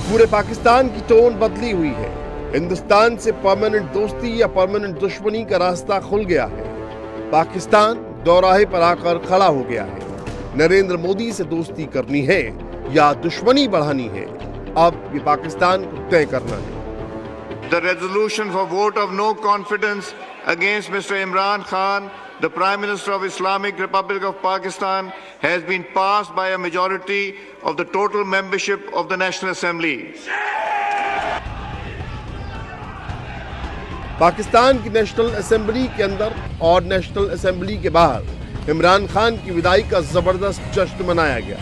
पूरे पाकिस्तान की टोन बदली हुई है। हिंदुस्तान से परमानेंट दोस्ती या परमानेंट दुश्मनी का रास्ता खुल गया है। पाकिस्तान दौराहे पर आकर खड़ा हो गया है। नरेंद्र मोदी से दोस्ती करनी है या दुश्मनी बढ़ानी है, अब ये पाकिस्तान को तय करना है। The resolution for vote of no confidence against Mr. Imran Khan, the Prime Minister of Islamic Republic of Pakistan, has been passed by a majority of the total membership of the National Assembly. Pakistan की national assembly के अंदर और national assembly के बाहर इमरान खान की विदाई का जबरदस्त जश्न मनाया गया।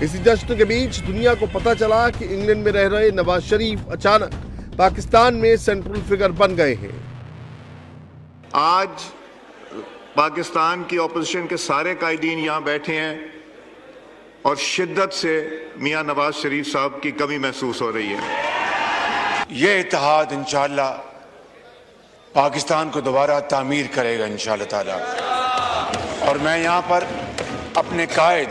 इसी जश्न के बीच दुनिया को पता चला कि इंग्लैंड में रह रहे नवाज शरीफ अचानक पाकिस्तान में सेंट्रल फिगर बन गए हैं। आज पाकिस्तान की ऑपोजिशन के सारे कायदीन यहाँ बैठे हैं और शिद्दत से मियां नवाज शरीफ साहब की कमी महसूस हो रही है। ये इत्तेहाद इंशाअल्लाह पाकिस्तान को दोबारा तामीर करेगा इंशाअल्लाह ताला। और मैं यहाँ पर अपने कायद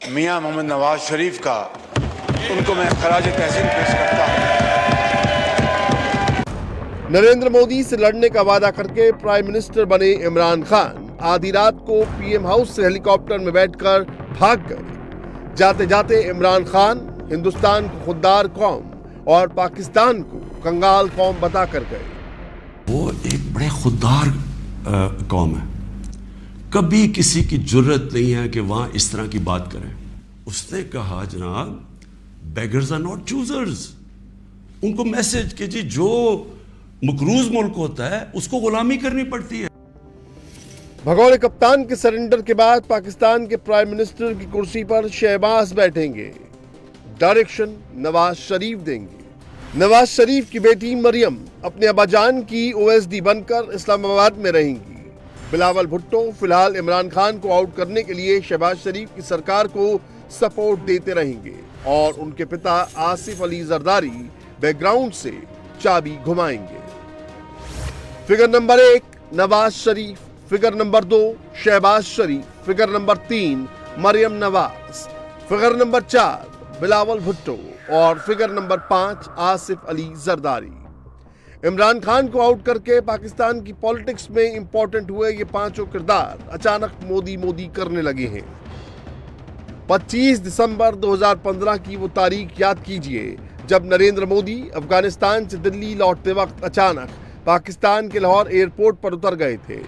मियां मोहम्मद नवाज शरीफ का उनको मैं खराज तहसीन पेश करता हूँ। नरेंद्र मोदी से लड़ने का वादा करके प्राइम मिनिस्टर बने इमरान खान आधी रात को पीएम हाउस से हेलीकॉप्टर में बैठकर भाग गए। जाते जाते इमरान खान हिंदुस्तान को खुददार कौम और पाकिस्तान को कंगाल कौम बताकर गए। वो एक बड़े खुददार कौम है, कभी किसी की जुर्रत नहीं है कि वहां इस तरह की बात करें। उसने कहा जनाब, बेगर्स आर नॉट चूजर्स। उनको मैसेज कि जी जो मकरूज मुल्क होता है उसको गुलामी करनी पड़ती है। भगोड़े कप्तान के सरेंडर के बाद पाकिस्तान के प्राइम मिनिस्टर की कुर्सी पर शहबाज बैठेंगे। डायरेक्शन नवाज शरीफ देंगे। नवाज शरीफ की बेटी मरियम अपने अब्बाजान की ओएसडी बनकर इस्लामाबाद में रहेंगी। बिलावल भुट्टो फिलहाल इमरान खान को आउट करने के लिए शहबाज शरीफ की सरकार को सपोर्ट देते रहेंगे और उनके पिता आसिफ अली जरदारी बैकग्राउंड से चाबी घुमाएंगे। Figure number 1 Nawaz Sharif, figure number 2 Shahbaz Sharif, figure number 3 Maryam Nawaz, figure number 4 Bilawal Bhutto और फिगर नंबर 5 आसिफ अली जरदारी। इमरान खान को आउट करके पाकिस्तान की पॉलिटिक्स में इंपॉर्टेंट हुए ये पांचों किरदार अचानक मोदी मोदी करने लगे हैं। 25 दिसंबर 2015 की वो तारीख याद कीजिए जब नरेंद्र मोदी अफगानिस्तान से दिल्ली लौटते वक्त अचानक पाकिस्तान के लाहौर एयरपोर्ट पर उतर गए थे।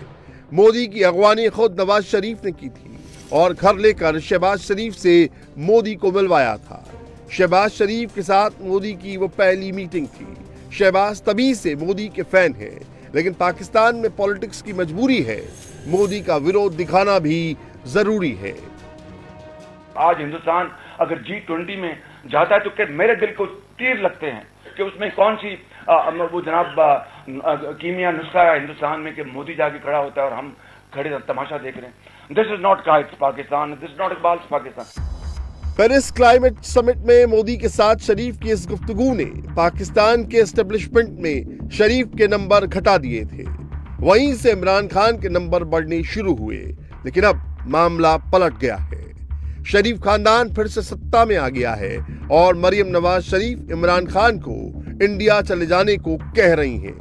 मोदी की अगवानी खुद नवाज शरीफ ने की थी और घर लेकर शहबाज शरीफ से मोदी को मिलवाया था। शहबाज शरीफ के साथ मोदी की वो पहली मीटिंग थी। शहबाज तभी से मोदी के फैन हैं, लेकिन पाकिस्तान में पॉलिटिक्स की मजबूरी है, मोदी का विरोध दिखाना भी जरूरी है। आज हिंदुस्तान अगर G20 में जाता है तो मेरे दिल को तीर लगते हैं कि उसमें कौन सी वो जनाब कीमिया नुस्खा है हिंदुस्तान में कि मोदी जाके खड़ा होता है और हम खड़े तमाशा देख रहे हैं। This is not Pakistan, this is not Iqbal Pakistan. Paris climate summit में मोदी के साथ शरीफ की इस गुफ्तगू ने पाकिस्तान के एस्टेब्लिशमेंट में शरीफ के नंबर घटा दिए थे। वहीं से इमरान खान के नंबर बढ़ने शुरू हुए, लेकिन अब मामला पलट गया है। शरीफ खानदान फिर से सत्ता में आ गया है और मरियम नवाज शरीफ इमरान खान को इंडिया चले जाने को कह रही हैं।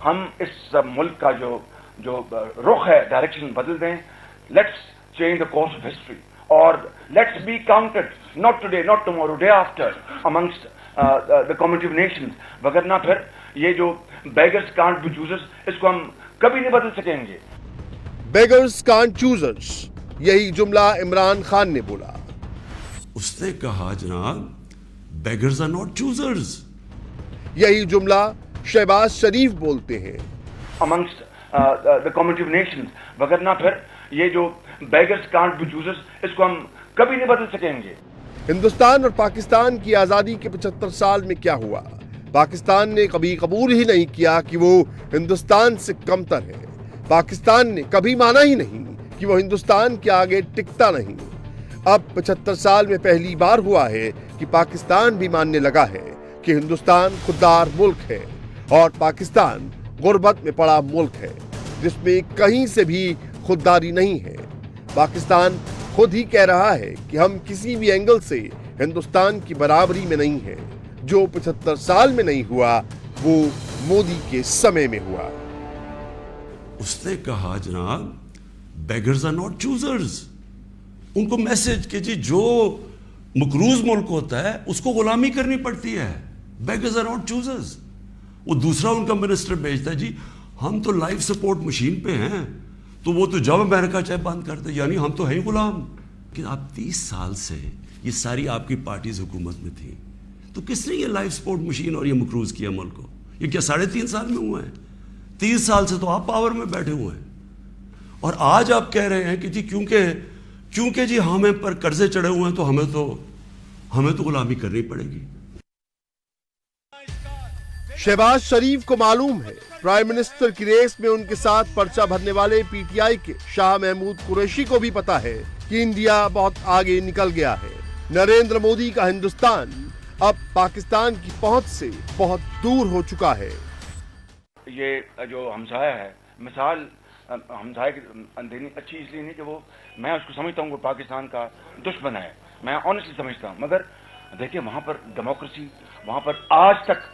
हम इस मुल्क का जो रुख है, डायरेक्शन बदल दें। Let's change the course of history और let's be counted not today, not tomorrow, day after amongst the community of nations. वगरना फिर ये जो बेगर्स कांट बी चूजर्स, इसको हम कभी नहीं बदल सकेंगे। बेगर्स कांट चूजर्स, यही जुमला इमरान खान ने बोला। उसने कहा जनाब, बेगर्स आर नॉट चूजर्स। यही जुमला शहबाज शरीफ बोलते हैं। Amongst the community of nations, वगरना फिर ये जो बेगर्स कांट बी चूजर्स, इसको हम कभी नहीं बदल सकेंगे। हिंदुस्तान और पाकिस्तान की आजादी के 75 साल में क्या हुआ? पाकिस्तान ने कभी कबूल ही नहीं किया कि वो हिंदुस्तान से कमतर है। पाकिस्तान ने कभी माना ही नहीं कि वो हिंदुस्तान के आगे टिकता नहीं। अब 75 साल में पहली बार हुआ है कि पाकिस्तान भी मानने लगा है कि हिंदुस्तान खुददार मुल्क है और पाकिस्तान गुर्बत में पड़ा मुल्क है जिसमें कहीं से भी खुददारी नहीं है। पाकिस्तान खुद ही कह रहा है कि हम किसी भी एंगल से हिंदुस्तान की बराबरी में नहीं है। जो 75 साल में नहीं हुआ वो मोदी के समय में हुआ। उसने कहा जनाब बेगर्स आर नॉट चूजर्स। उनको मैसेज कि जी जो मकरूज मुल्क होता है उसको गुलामी करनी पड़ती है। Beggars are not choosers. वो दूसरा उनका मिनिस्टर भेजता है जी हम तो लाइफ सपोर्ट मशीन पे हैं, तो वो तो जब अमेरिका चाहे बंद कर दे, यानी हम तो हैं गुलाम। कि आप 30 साल से ये सारी आपकी पार्टीज हुकूमत में थी, तो किसने ये लाइफ सपोर्ट मशीन और ये मकरूज किया मुल्क को? ये क्या 3.5 साल में हुआ है? 30 साल से तो आप पावर में बैठे हुए हैं और आज आप कह रहे हैं कि जी क्योंकि जी हमें पर कर्जे चढ़े हुए हैं तो हमें तो गुलामी करनी पड़ेगी। शहबाज शरीफ को मालूम है प्राइम मिनिस्टर की रेस में उनके साथ पर्चा भरने वाले पीटीआई के शाह महमूद कुरैशी को भी पता है कि इंडिया बहुत आगे निकल गया है। नरेंद्र मोदी का हिंदुस्तान अब पाकिस्तान की पहुंच से बहुत दूर हो चुका है। ये जो हमसाया है, मिसाल हमसाया की देनी अच्छी इसलिए नहीं कि वो मैं उसको समझता हूँ वो पाकिस्तान का दुश्मन है, मैं ऑनेस्टली समझता हूँ। मगर देखिए वहाँ पर डेमोक्रेसी, वहाँ पर आज तक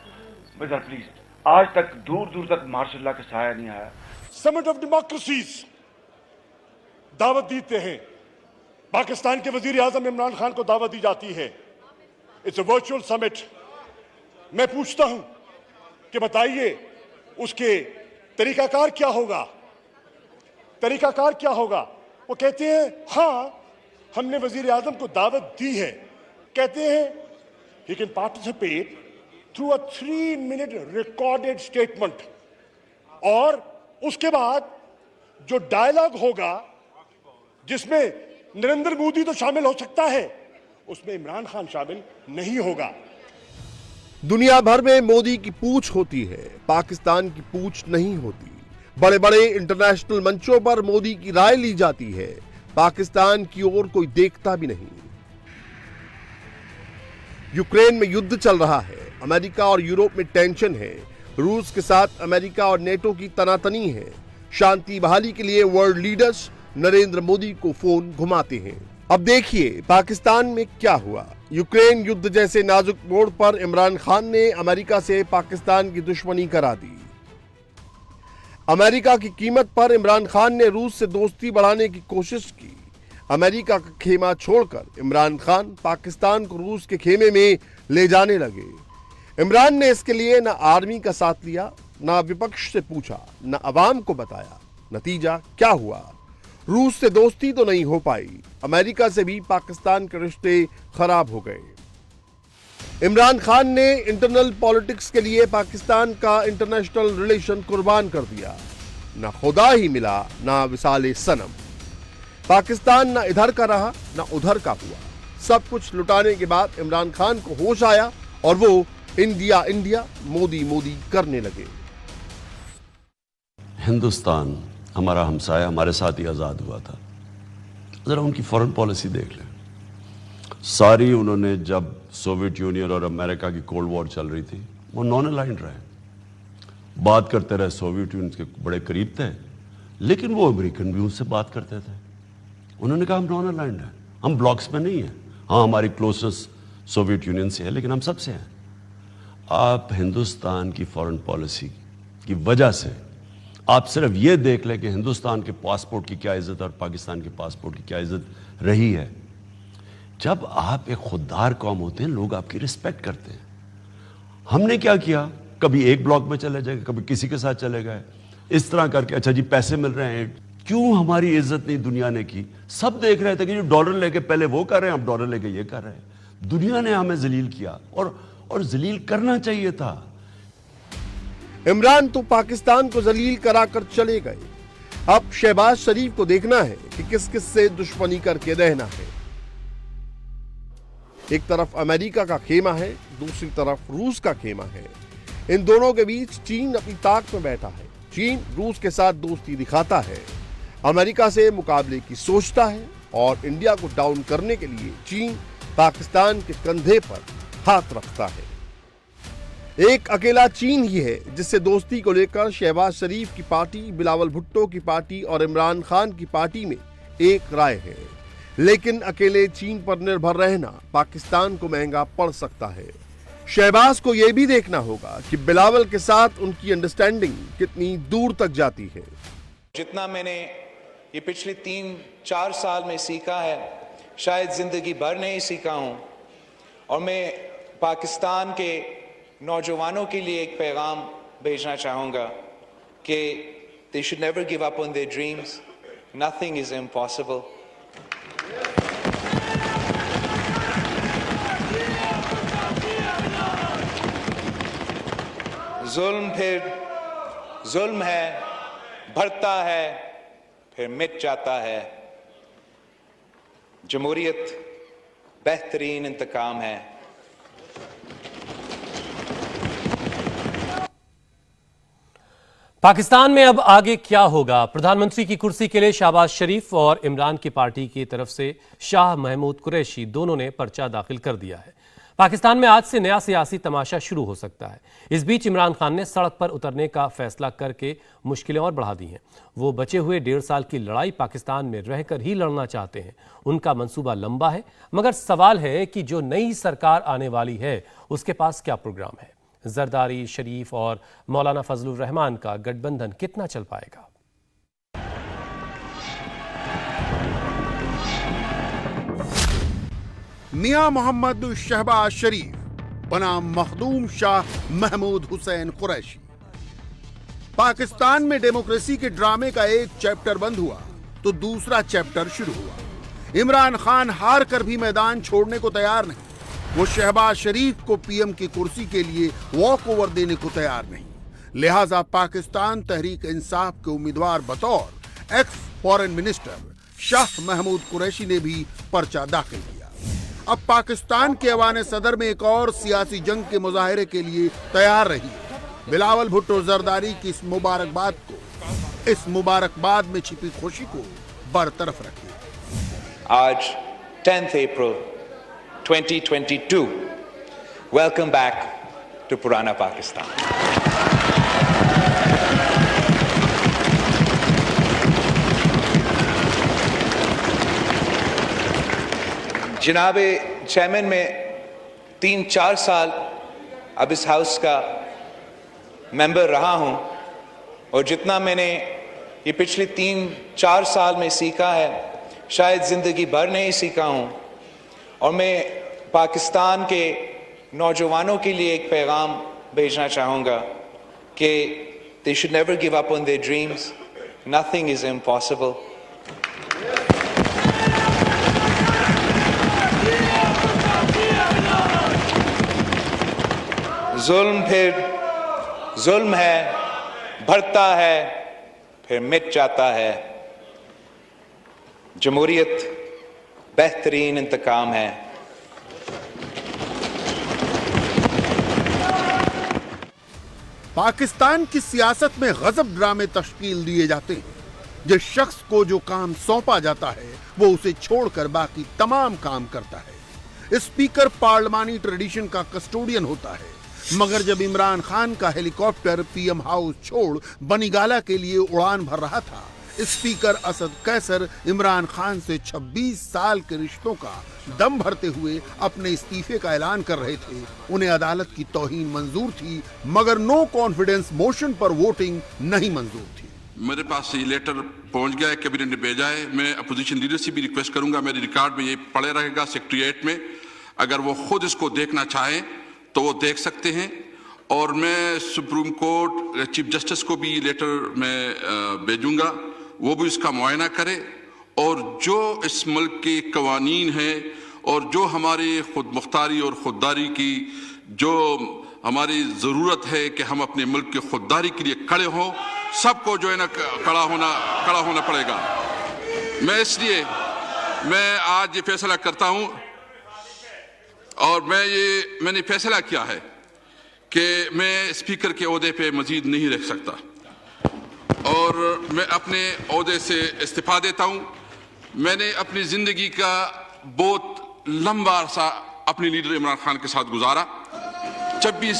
प्लीज आज तक दूर दूर तक मार्शल लॉ का साया नहीं आया। समिट ऑफ डेमोक्रेसीज दावत देते हैं, पाकिस्तान के वजीर आजम इमरान खान को दावत दी जाती है। It's a virtual summit. मैं पूछता हूं कि बताइए उसके तरीकाकार क्या होगा? तरीकाकार क्या होगा? वो कहते हैं हाँ हमने वजीर आजम को दावत दी है, कहते हैं he can participate through a 3-minute recorded statement, और उसके बाद जो डायलॉग होगा जिसमें नरेंद्र मोदी तो शामिल हो सकता है, उसमें इमरान खान शामिल नहीं होगा। दुनिया भर में मोदी की पूछ होती है, पाकिस्तान की पूछ नहीं होती। बड़े बड़े इंटरनेशनल मंचों पर मोदी की राय ली जाती है, पाकिस्तान की ओर कोई देखता भी नहीं। यूक्रेन में युद्ध चल रहा है, अमेरिका और यूरोप में टेंशन है, रूस के साथ अमेरिका और नेटो की तनातनी है। शांति बहाली के लिए वर्ल्ड लीडर्स नरेंद्र मोदी को फोन घुमाते हैं। अब देखिए पाकिस्तान में क्या हुआ। यूक्रेन युद्ध जैसे नाजुक मोड़ पर इमरान खान ने अमेरिका से पाकिस्तान की दुश्मनी करा दी। अमेरिका की कीमत पर इमरान खान ने रूस से दोस्ती बढ़ाने की कोशिश की। अमेरिका का खेमा छोड़कर इमरान खान पाकिस्तान को रूस के खेमे में ले जाने लगे। इमरान ने इसके लिए न आर्मी का साथ लिया, न विपक्ष से पूछा, न अवाम को बताया। नतीजा क्या हुआ? रूस से दोस्ती तो नहीं हो पाई, अमेरिका से भी पाकिस्तान के रिश्ते खराब हो गए। इमरान खान ने इंटरनल पॉलिटिक्स के लिए पाकिस्तान का इंटरनेशनल रिलेशन कुर्बान कर दिया। न खुदा ही मिला, न विसाले सनम। पाकिस्तान न इधर का रहा न उधर का हुआ। सब कुछ लुटाने के बाद इमरान खान को होश आया और वो इंडिया इंडिया मोदी मोदी करने लगे। हिंदुस्तान हमारा हमसाया हमारे साथ ही आज़ाद हुआ था। ज़रा उनकी फॉरेन पॉलिसी देख लें। सारी उन्होंने जब सोवियत यूनियन और अमेरिका की कोल्ड वॉर चल रही थी वो नॉन अलाइंड रहे, बात करते रहे, सोवियत यूनियन के बड़े करीब थे, लेकिन वो अमेरिकन भी उनसे बात करते थे। उन्होंने कहा हम नॉन अलाइंड हैं, हम ब्लॉक्स में नहीं हैं। हाँ हमारी क्लोजनेस सोवियत यूनियन से है लेकिन हम सबसे हैं। आप हिंदुस्तान की फॉरेन पॉलिसी की वजह से आप सिर्फ ये देख लें कि हिंदुस्तान के पासपोर्ट की क्या इज्जत और पाकिस्तान के पासपोर्ट की क्या इज्जत रही है। जब आप एक खुददार कौम होते हैं लोग आपकी रिस्पेक्ट करते हैं। हमने क्या किया, कभी एक ब्लॉक में चले जाए, कभी किसी के साथ चले गए, इस तरह करके अच्छा जी पैसे मिल रहे हैं, क्यों हमारी इज्जत नहीं दुनिया ने की। सब देख रहे थे कि डॉलर लेके पहले वो कर रहे हैं, अब डॉलर लेके ये कर रहे हैं। दुनिया ने हमें जलील किया और जलील करना चाहिए था। इमरान तो पाकिस्तान को जलील कराकर चले गए। अब शहबाज शरीफ को देखना है कि किस किस से दुश्मनी करके रहना है। एक तरफ अमेरिका का खेमा है, दूसरी तरफ रूस का खेमा है। इन दोनों के बीच चीन अपनी ताक में बैठा है। चीन रूस के साथ दोस्ती दिखाता है, अमेरिका से मुकाबले की सोचता है और इंडिया को डाउन करने के लिए चीन पाकिस्तान के कंधे पर हाथ रखता है। एक अकेला चीन ही है जिससे दोस्ती को लेकर शहबाज शरीफ की पार्टी, बिलावल भुट्टो की पार्टी और इमरान खान की पार्टी में एक राय है। लेकिन अकेले चीन पर निर्भर रहना पाकिस्तान को महंगा पड़ सकता है। शहबाज को यह भी देखना होगा कि बिलावल के साथ उनकी अंडरस्टैंडिंग कितनी दूर तक जाती है। जितना मैंने ये पिछले 3-4 साल में सीखा है, शायद जिंदगी भर नहीं सीखा हूं। और मैं पाकिस्तान के नौजवानों के लिए एक पैगाम भेजना चाहूँगा कि they should never give up on their dreams. Nothing is impossible. जुल्म फिर जुल्म है, बढ़ता है, फिर मिट जाता है। जमहूरियत बेहतरीन इंतकाम है। पाकिस्तान में अब आगे क्या होगा? प्रधानमंत्री की कुर्सी के लिए शहबाज शरीफ और इमरान की पार्टी की तरफ से शाह महमूद कुरैशी दोनों ने पर्चा दाखिल कर दिया है। पाकिस्तान में आज से नया सियासी तमाशा शुरू हो सकता है। इस बीच इमरान खान ने सड़क पर उतरने का फैसला करके मुश्किलें और बढ़ा दी हैं। वो बचे हुए 1.5 साल की लड़ाई पाकिस्तान में रहकर ही लड़ना चाहते हैं। उनका मंसूबा लंबा है, मगर सवाल है कि जो नई सरकार आने वाली है उसके पास क्या प्रोग्राम है। जरदारी, शरीफ और मौलाना फजलुर रहमान का गठबंधन कितना चल पाएगा? मियां मोहम्मद शहबाज शरीफ बनाम मखदूम शाह महमूद हुसैन कुरैशी। पाकिस्तान में डेमोक्रेसी के ड्रामे का एक चैप्टर बंद हुआ तो दूसरा चैप्टर शुरू हुआ। इमरान खान हार कर भी मैदान छोड़ने को तैयार नहीं। वो शहबाज शरीफ को पीएम की कुर्सी के लिए वॉक ओवर देने को तैयार नहीं। लिहाजा पाकिस्तान तहरीक इंसाफ के उम्मीदवार बतौर ex foreign minister Shah Mahmood Qureshi ने भी पर्चा दाखिल किया। अब पाकिस्तान के ऐवान सदर में एक और सियासी जंग के मुजाहरे के लिए तैयार रही है। बिलावल भुट्टो जरदारी की इस मुबारकबाद में छिपी खुशी को बरतरफ रखिए। आज 10th April 2022. Welcome back to Purana Pakistan. जनाबे चेयरमैन में 3-4 साल अब इस हाउस का मेंबर रहा हूं और जितना मैंने ये पिछले 3-4 साल में सीखा है, शायद जिंदगी भर नहीं सीखा हूं। और मैं पाकिस्तान के नौजवानों के लिए एक पैगाम भेजना चाहूँगा कि they should never give up on their dreams. Nothing is impossible. जुल्म फिर जुल्म है, बढ़ता है, फिर मिट जाता है। जमहूरियत बेहतरीन इंतकाम है। पाकिस्तान की सियासत में गजब ड्रामे तश्कील दिए जाते हैं। जिस शख्स को जो काम सौंपा जाता है वो उसे छोड़कर बाकी तमाम काम करता है। स्पीकर पार्लिमानी ट्रेडिशन का कस्टोडियन होता है, मगर जब इमरान खान का हेलीकॉप्टर पीएम हाउस छोड़ बनीगाला के लिए उड़ान भर रहा था, स्पीकर असद कैसर इमरान खान से 26 साल के रिश्तों का दम भरते हुए अपने इस्तीफे का ऐलान कर रहे थे। उन्हें अदालत की तौहीन मंजूर थी, मगर नो कॉन्फिडेंस मोशन पर वोटिंग नहीं मंजूर थी। मेरे पास ये लेटर पहुंच गया है, कैबिनेट ने भेजा है। मैं अपोजिशन लीडर से भी रिक्वेस्ट करूंगा, मेरे रिकॉर्ड में ये पड़े रहेगा सेक्रेटरिएट में। अगर वो खुद इसको देखना चाहें तो वो देख सकते हैं। और मैं सुप्रीम कोर्ट चीफ जस्टिस को भी लेटर में भेजूंगा, वो भी इसका मुआयना करे। और जो इस मुल्क के कवानीन हैं और जो हमारे खुद मुख्तारी और खुददारी की जो हमारी ज़रूरत है कि हम अपने मुल्क की खुददारी के लिए खड़े हों, सबको जो है ना खड़ा होना पड़ेगा। मैं आज ये फैसला करता हूँ और मैंने फैसला किया है कि मैं स्पीकर के ओहदे पे मजीद नहीं रह सकता और मैं अपने ओहदे से इस्तीफा देता हूँ। मैंने अपनी ज़िंदगी का बहुत लंबा अरसा अपने लीडर इमरान खान के साथ गुजारा। 26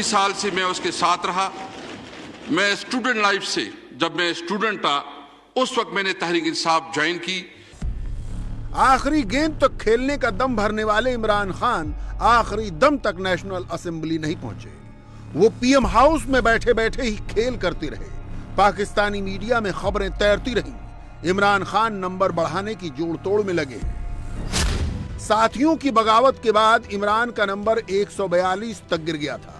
साल से मैं उसके साथ रहा। मैं स्टूडेंट लाइफ से, जब मैं स्टूडेंट था उस वक्त मैंने तहरीक इंसाफ ज्वाइन की। आखिरी गेंद तक खेलने का दम भरने वाले इमरान खान आखिरी दम तक नेशनल असेंबली नहीं पहुंचे। वो पीएम हाउस में बैठे बैठे ही खेल करते रहे। पाकिस्तानी मीडिया में खबरें तैरती रहीं। इमरान खान नंबर बढ़ाने की जोड़ तोड़ में लगे। साथियों की बगावत के बाद इमरान का नंबर 142 तक गिर गया था,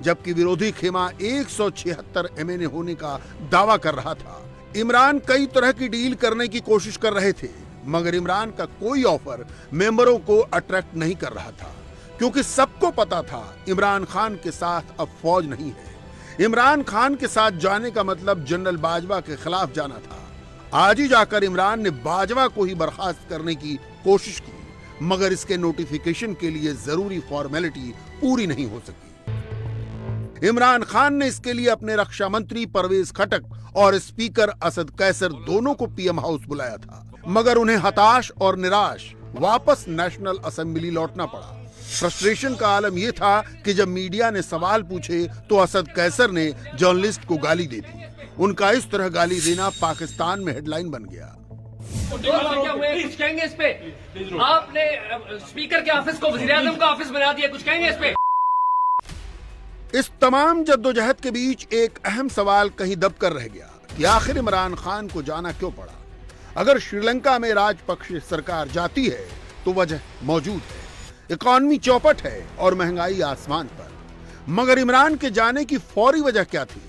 जबकि विरोधी खेमा 176 एमएनए होने का दावा कर रहा था। इमरान कई तरह की डील करने की कोशिश कर रहे थे, मगर इमरान का कोई ऑफर मेंबरों को अट्रैक्ट नहीं कर रहा था, क्योंकि सबको पता था इमरान खान के साथ अब फौज नहीं है। इमरान खान के साथ जाने का मतलब जनरल बाजवा के खिलाफ जाना था। आज ही जाकर इमरान ने बाजवा को ही बर्खास्त करने की कोशिश की, मगर इसके नोटिफिकेशन के लिए जरूरी फॉर्मेलिटी पूरी नहीं हो सकी। इमरान खान ने इसके लिए अपने रक्षा मंत्री परवेज खटक और स्पीकर असद कैसर दोनों को पीएम हाउस बुलाया था, मगर उन्हें हताश और निराश वापस नेशनल असेंबली लौटना पड़ा। फ्रस्ट्रेशन का आलम यह था कि जब मीडिया ने सवाल पूछे तो असद कैसर ने जर्नलिस्ट को गाली दे दी। उनका इस तरह गाली देना पाकिस्तान में हेडलाइन बन गया। कुछ कहेंगे इस पे? आपने स्पीकर के ऑफिस को वज़ीर-ए-आज़म का ऑफिस बना दिया, कुछ कहेंगे इस पे? इस तमाम जद्दोजहद के बीच एक अहम सवाल कहीं दब कर रह गया कि आखिर इमरान खान को जाना क्यों पड़ा। अगर श्रीलंका में राजपक्षे सरकार जाती है तो वजह मौजूद है, इकॉनमी चौपट है और महंगाई आसमान पर, मगर इमरान के जाने की फौरी वजह क्या थी?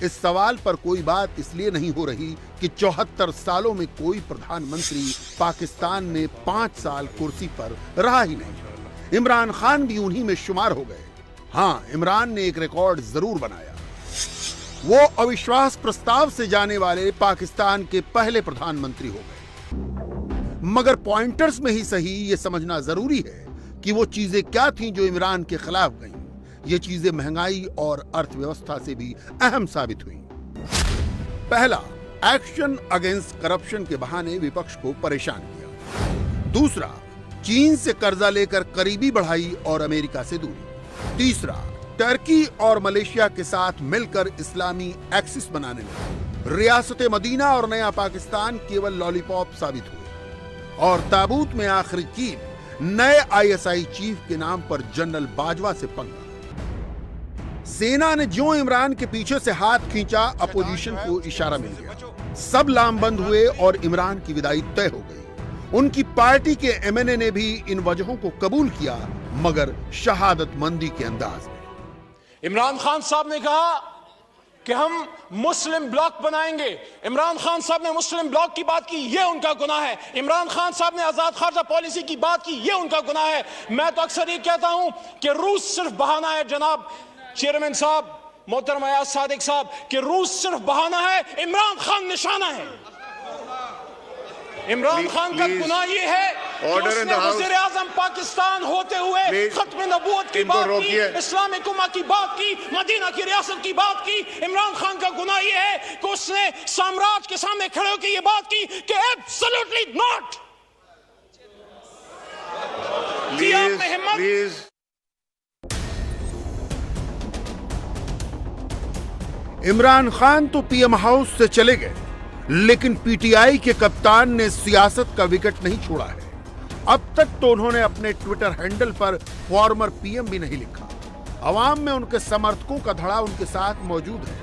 इस सवाल पर कोई बात इसलिए नहीं हो रही कि 74 सालों में कोई प्रधानमंत्री पाकिस्तान में 5 साल कुर्सी पर रहा ही नहीं। इमरान खान भी उन्हीं में शुमार हो गए। हाँ, इमरान ने एक रिकॉर्ड जरूर बनाया। वो अविश्वास प्रस्ताव से जाने वाले पाकिस्तान के पहले प्रधानमंत्री हो गए। मगर पॉइंटर्स में ही सही ये समझना जरूरी है कि वो चीजें क्या थीं जो इमरान के खिलाफ गईं। ये चीजें महंगाई और अर्थव्यवस्था से भी अहम साबित हुई। पहला, एक्शन अगेंस्ट करप्शन के बहाने विपक्ष को परेशान किया। दूसरा, चीन से कर्जा लेकर करीबी बढ़ाई और अमेरिका से दूरी। तीसरा, टर्की और मलेशिया के साथ मिलकर इस्लामी एक्सिस बनाने लगे। रियासत मदीना और नया पाकिस्तान केवल लॉलीपॉप साबित हुए। और ताबूत में आखिरी कील नए आईएसआई चीफ के नाम पर जनरल बाजवा से पंगा। सेना ने जो इमरान के पीछे से हाथ खींचा, अपोजिशन को इशारा मिल गया। सब लामबंद हुए और इमरान की विदाई तय हो गई। उनकी पार्टी के एमएनए ने भी इन वजहों को कबूल किया, मगर शहादतमंदी के अंदाज में। इमरान खान साहब ने कहा कि हम मुस्लिम ब्लॉक बनाएंगे। इमरान खान साहब ने मुस्लिम ब्लॉक की बात की, ये उनका गुनाह है। इमरान खान साहब ने आजाद खारजा पॉलिसी की बात की, ये उनका गुनाह है। मैं तो अक्सर ये कहता हूं कि रूस सिर्फ बहाना है। जनाब चेयरमैन साहब, मोहतरम अयाज सादिक साहब, कि रूस सिर्फ बहाना है, इमरान खान निशाना है। इमरान खान का गुनाह ये है कि उसने वज़ीर आज़म पाकिस्तान होते हुए खत्म नबूवत की बात की, इस्लामिक उम्मा की बात की, मदीना की रियासत की बात की। इमरान खान का गुनाह ये है कि उसने साम्राज्य के सामने खड़े होकर ये बात की कि एब्सोल्युटली नॉट। इमरान खान तो पीएम हाउस से चले गए, लेकिन पीटीआई के कप्तान ने सियासत का विकेट नहीं छोड़ा है। अब तक तो उन्होंने अपने ट्विटर हैंडल पर फॉर्मर पीएम भी नहीं लिखा। अवाम में उनके समर्थकों का धड़ा उनके साथ मौजूद है।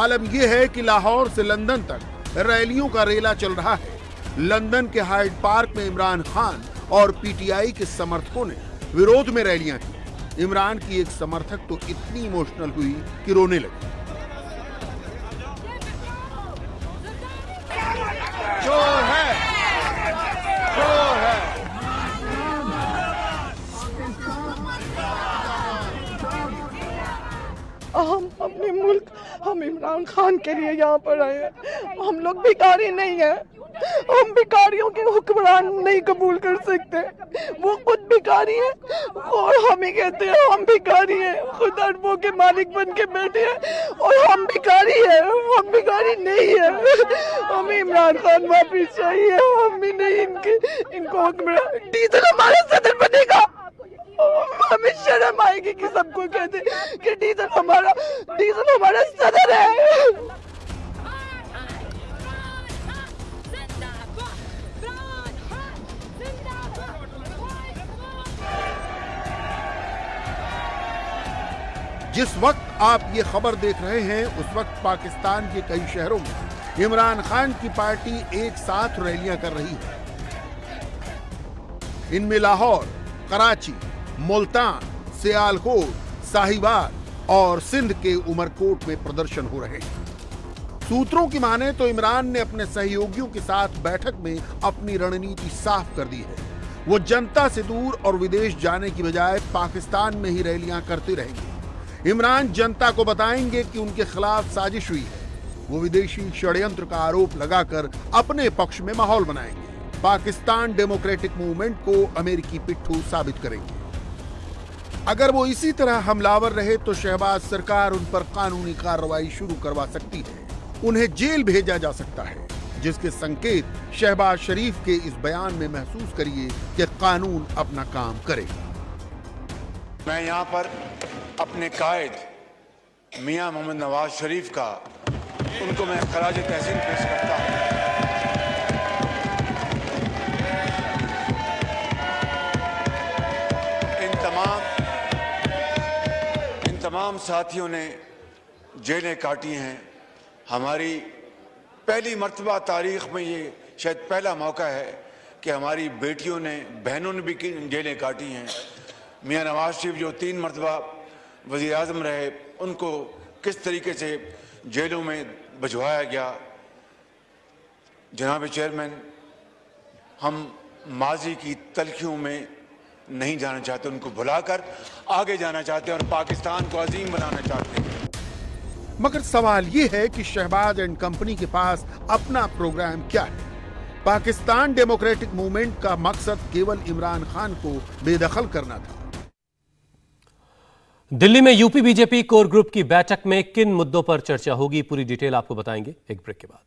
आलम यह है कि लाहौर से लंदन तक रैलियों का रेला चल रहा है। लंदन के हाइड पार्क में इमरान खान और पीटीआई के समर्थकों ने विरोध में रैलियां की। इमरान की एक समर्थक तो इतनी इमोशनल हुई कि रोने लगी। हम अपने मुल्क, हम इमरान खान के लिए यहाँ पर आए हैं। हम लोग भिखारी नहीं हैं। हम भिखारियों के हुक्मरान नहीं कबूल कर सकते। वो खुद भिखारी है और हम ही कहते हैं हम भिखारी हैं। खुद अरबों के मालिक बन के बैठे हैं और हम भिखारी हैं। हम भिखारी नहीं है। हमें इमरान खान वापिस चाहिए। हम भी नहीं इनको हुक्मरान। डीजल हमारा सदर बनेगा। हमें शर्म आएगी कि सबको कहते कि डीजल हमारा सदर है। जिस वक्त आप ये खबर देख रहे हैं उस वक्त पाकिस्तान के कई शहरों में इमरान खान की पार्टी एक साथ रैलियां कर रही है। इनमें लाहौर, कराची, मुल्तान, सियालकोट, साहिवाल और सिंध के उमरकोट में प्रदर्शन हो रहे हैं। सूत्रों की माने तो इमरान ने अपने सहयोगियों के साथ बैठक में अपनी रणनीति साफ कर दी है। वो जनता से दूर और विदेश जाने की बजाय पाकिस्तान में ही रैलियां करते रहेंगे। इमरान जनता को बताएंगे कि उनके खिलाफ साजिश हुई है। वो विदेशी षड्यंत्र का आरोप लगाकर अपने पक्ष में माहौल बनाएंगे। पाकिस्तान डेमोक्रेटिक मूवमेंट को अमेरिकी पिट्ठू साबित करेंगे। अगर वो इसी तरह हमलावर रहे तो शहबाज सरकार उन पर कानूनी कार्रवाई शुरू करवा सकती है। उन्हें जेल भेजा जा सकता है, जिसके संकेत शहबाज शरीफ के इस बयान में महसूस करिए कि कानून अपना काम करेगा। मैं यहाँ पर अपने कायद मियां मोहम्मद नवाज शरीफ का उनको मैं खराज तहसीन पेश करता हूँ। इन तमाम साथियों ने जेलें काटी हैं। हमारी पहली मर्तबा तारीख में ये शायद पहला मौका है कि हमारी बेटियों ने, बहनों ने भी जेलें काटी हैं। मियां नवाज शरीफ जो 3 मर्तबा वज़ीर आज़म रहे, उनको किस तरीके से जेलों में भिजवाया गया। जनाब चेयरमैन, हम माजी की तलखियों में नहीं जाना चाहते, उनको भुलाकर आगे जाना चाहते हैं और पाकिस्तान को अजीम बनाना चाहते हैं। मगर सवाल यह है कि शहबाज एंड कंपनी के पास अपना प्रोग्राम क्या है। पाकिस्तान डेमोक्रेटिक मूवमेंट का मकसद केवल इमरान खान को बेदखल करना था। दिल्ली में यूपी बीजेपी कोर ग्रुप की बैठक में किन मुद्दों पर चर्चा होगी, पूरी डिटेल आपको बताएंगे एक ब्रेक के बाद।